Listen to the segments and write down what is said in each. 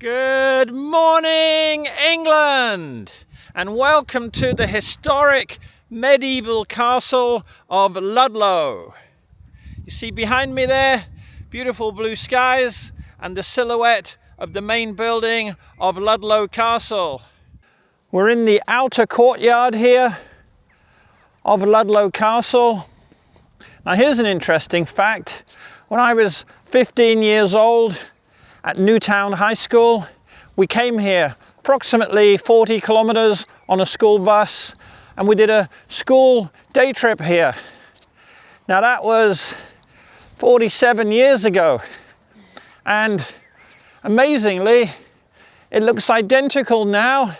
Good morning, England, and welcome to the historic medieval castle of Ludlow. You see behind me there, beautiful blue skies and the silhouette of the main building of Ludlow Castle. We're in the outer courtyard here of Ludlow Castle. Now here's an interesting fact. When I was 15 years old, at Newtown High School, we came here approximately 40 kilometers on a school bus, and we did a school day trip here. Now that was 47 years ago, and amazingly it looks identical now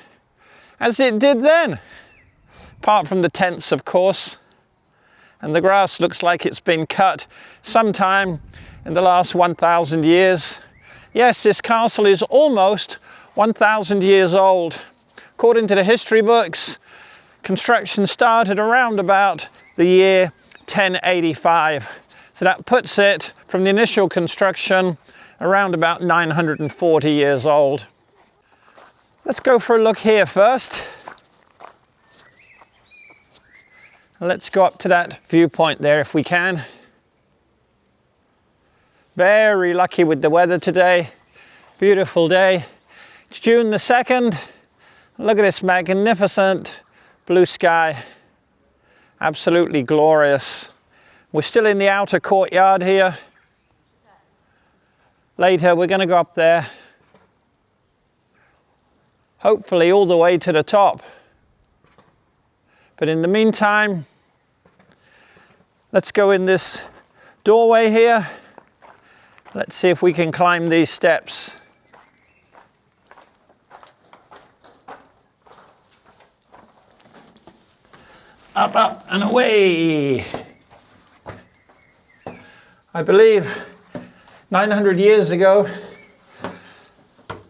as it did then, apart from the tents of course, and the grass looks like it's been cut sometime in the last 1,000 years. Yes, this castle is almost 1,000 years old. According to the history books, construction started around about the year 1085. So that puts it, from the initial construction, around about 940 years old. Let's go for a look here first. Let's go up to that viewpoint there if we can. Very lucky with the weather today. Beautiful day. It's June the 2nd. Look at this magnificent blue sky. Absolutely glorious. We're still in the outer courtyard here. Later we're going to go up there. Hopefully all the way to the top. But in the meantime, let's go in this doorway here. Let's see if we can climb these steps. Up, up and away. I believe 900 years ago,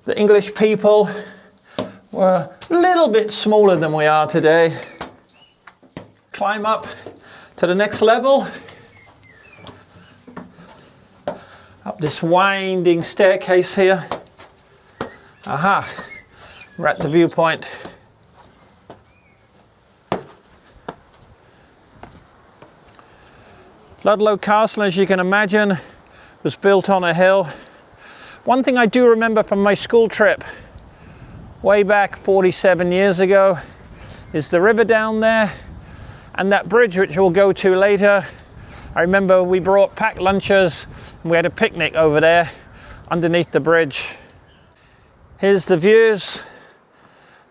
the English people were a little bit smaller than we are today. Climb up to the next level. Up this winding staircase here. Aha, we're at the viewpoint. Ludlow Castle, as you can imagine, was built on a hill. One thing I do remember from my school trip way back 47 years ago is the river down there and that bridge, which we'll go to later. I remember we brought packed lunches and we had a picnic over there underneath the bridge. Here's the views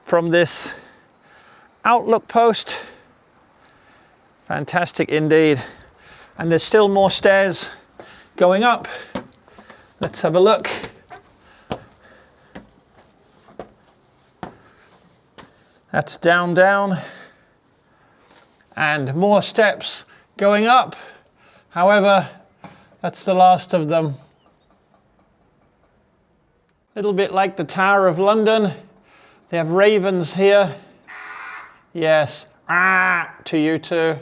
from this outlook post. Fantastic indeed. And there's still more stairs going up. Let's have a look. That's down, down. And more steps going up. However, that's the last of them. A little bit like the Tower of London. They have ravens here. Yes, to you too.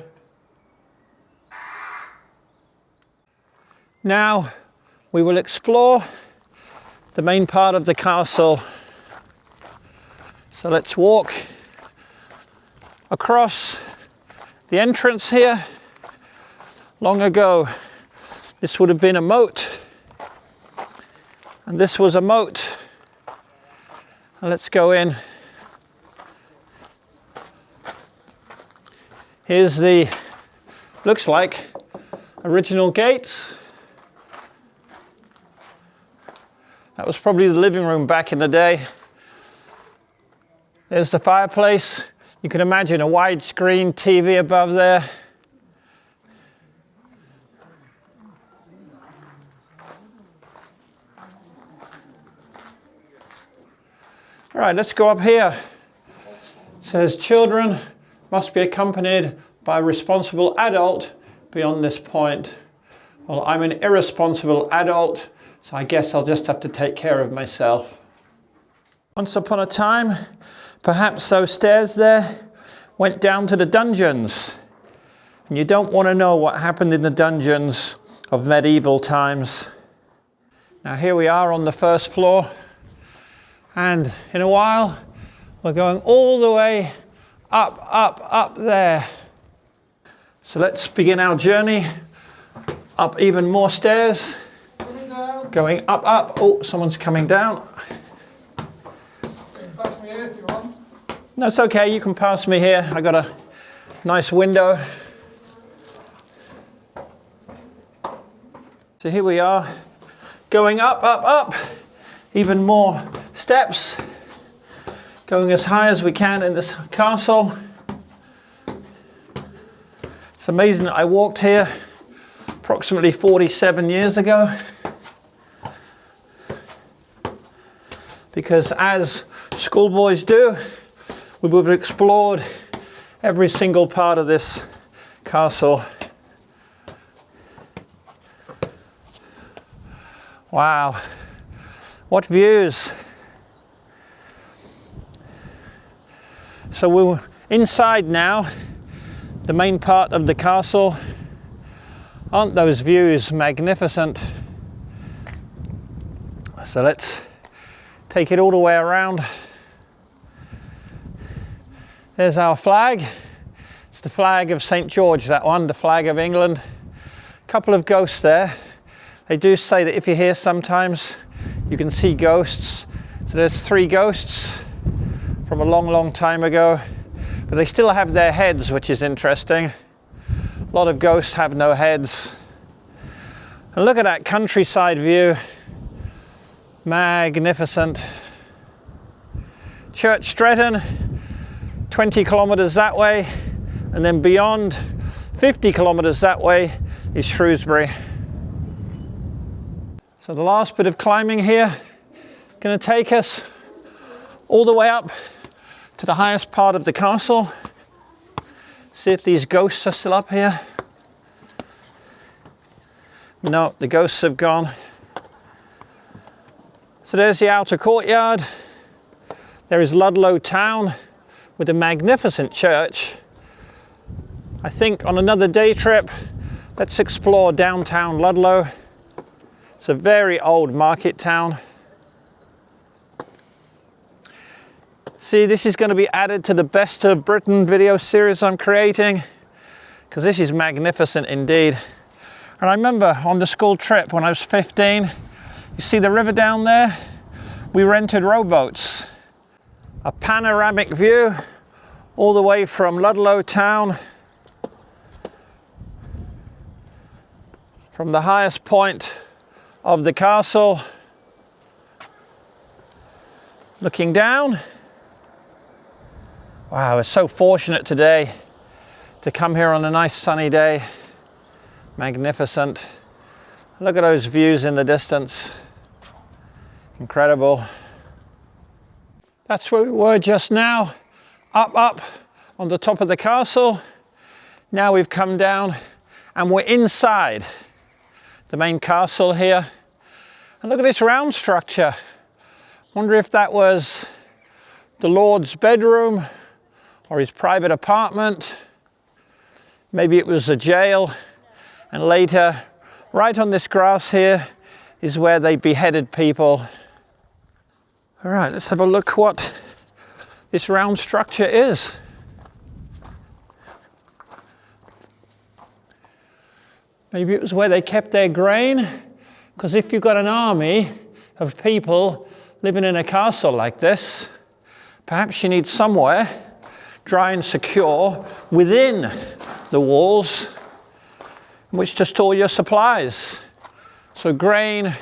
Now we will explore the main part of the castle. So let's walk across the entrance here. Long ago, this would have been a moat, and this was a moat. And let's go in. Here's the, looks like, original gates. That was probably the living room back in the day. There's the fireplace. You can imagine a widescreen TV above there. All right, let's go up here. It says children must be accompanied by a responsible adult beyond this point. Well, I'm an irresponsible adult, so I guess I'll just have to take care of myself. Once upon a time, perhaps those stairs there went down to the dungeons. And you don't want to know what happened in the dungeons of medieval times. Now here we are on the first floor. And in a while, we're going all the way up there. So let's begin our journey up even more stairs. Going up. Oh, someone's coming down. Pass me here if you want. That's okay, you can pass me here. I got a nice window. So here we are, going up. Even more steps. Going as high as we can in this castle. It's amazing that I walked here approximately 47 years ago. Because as schoolboys do, we would have explored every single part of this castle. Wow, what views. So we're inside now, the main part of the castle. Aren't those views magnificent? So let's take it all the way around. There's our flag. It's the flag of St. George, that one, the flag of England. A couple of ghosts there. They do say that if you're here sometimes, you can see ghosts. So there's 3 ghosts from a long time ago, but they still have their heads, which is interesting. A lot of ghosts have no heads. And look at that countryside view. Magnificent. Church Stretton, 20 kilometers that way, and then beyond 50 kilometers that way is Shrewsbury. So the last bit of climbing here is going to take us all the way up to the highest part of the castle. See if these ghosts are still up here. No, the ghosts have gone. So there's the outer courtyard. There is Ludlow town with a magnificent church. I think on another day trip, let's explore downtown Ludlow. It's a very old market town. See, this is going to be added to the Best of Britain video series I'm creating, because this is magnificent indeed. And I remember on the school trip when I was 15, you see the river down there? We rented rowboats. A panoramic view all the way from Ludlow town, from the highest point of the castle, looking down. Wow, we're so fortunate today to come here on a nice sunny day. Magnificent. Look at those views in the distance. Incredible. That's where we were just now, up on the top of the castle. Now we've come down and we're inside the main castle here. And look at this round structure. Wonder if that was the Lord's bedroom or his private apartment. Maybe it was a jail. And later, right on this grass here, is where they beheaded people. All right, let's have a look what this round structure is. Maybe it was where they kept their grain, because if you've got an army of people living in a castle like this, perhaps you need somewhere dry and secure within the walls in which to store your supplies. So grain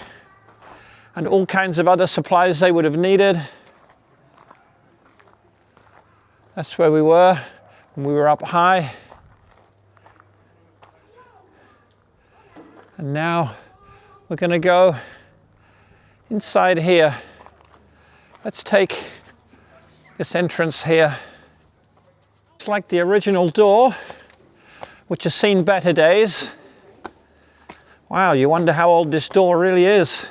and all kinds of other supplies they would have needed. That's where we were when we were up high. And now we're going to go inside here. Let's take this entrance here. It's like the original door, which has seen better days. Wow, you wonder how old this door really is.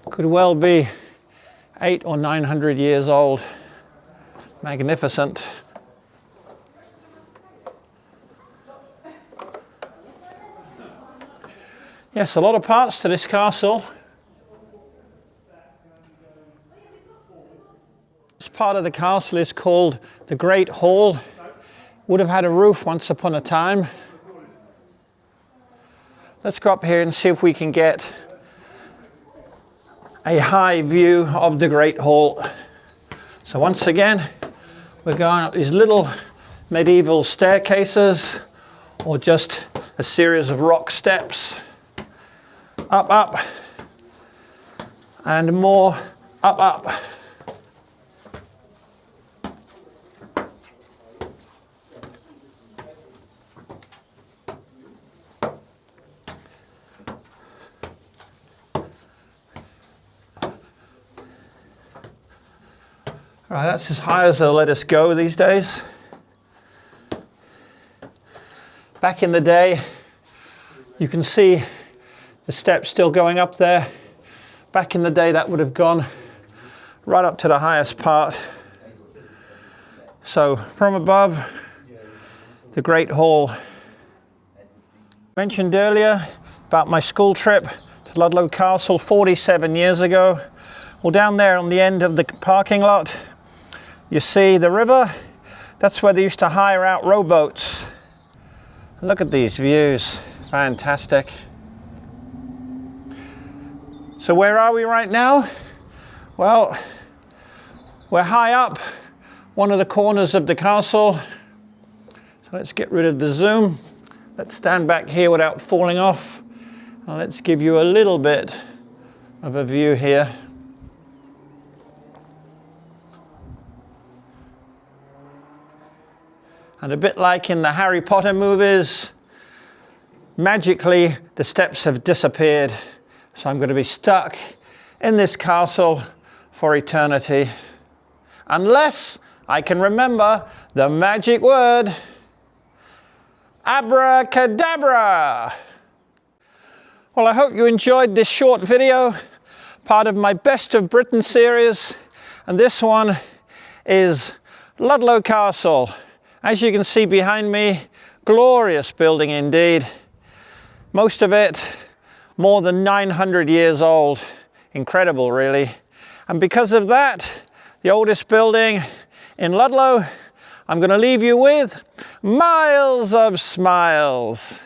Could well be 800 or 900 years old. Magnificent. Yes, a lot of parts to this castle. This part of the castle is called the Great Hall. Would have had a roof once upon a time. Let's go up here and see if we can get a high view of the Great Hall. So once again, we're going up these little medieval staircases, or just a series of rock steps. Up, up, and more up, up. All right, that's as high as they'll let us go these days. Back in the day, you can see the steps still going up there. Back in the day, that would have gone right up to the highest part. So from above, the Great Hall. Mentioned earlier about my school trip to Ludlow Castle 47 years ago. Well, down there on the end of the parking lot, you see the river. That's where they used to hire out rowboats. Look at these views, fantastic. So where are we right now? Well, we're high up, one of the corners of the castle. So let's get rid of the zoom. Let's stand back here without falling off. And let's give you a little bit of a view here. And a bit like in the Harry Potter movies, magically the steps have disappeared. So I'm going to be stuck in this castle for eternity. Unless I can remember the magic word, abracadabra. Well, I hope you enjoyed this short video, part of my Best of Britain series. And this one is Ludlow Castle. As you can see behind me, glorious building indeed. Most of it more than 900 years old. Incredible, really. And because of that, the oldest building in Ludlow, I'm going to leave you with miles of smiles.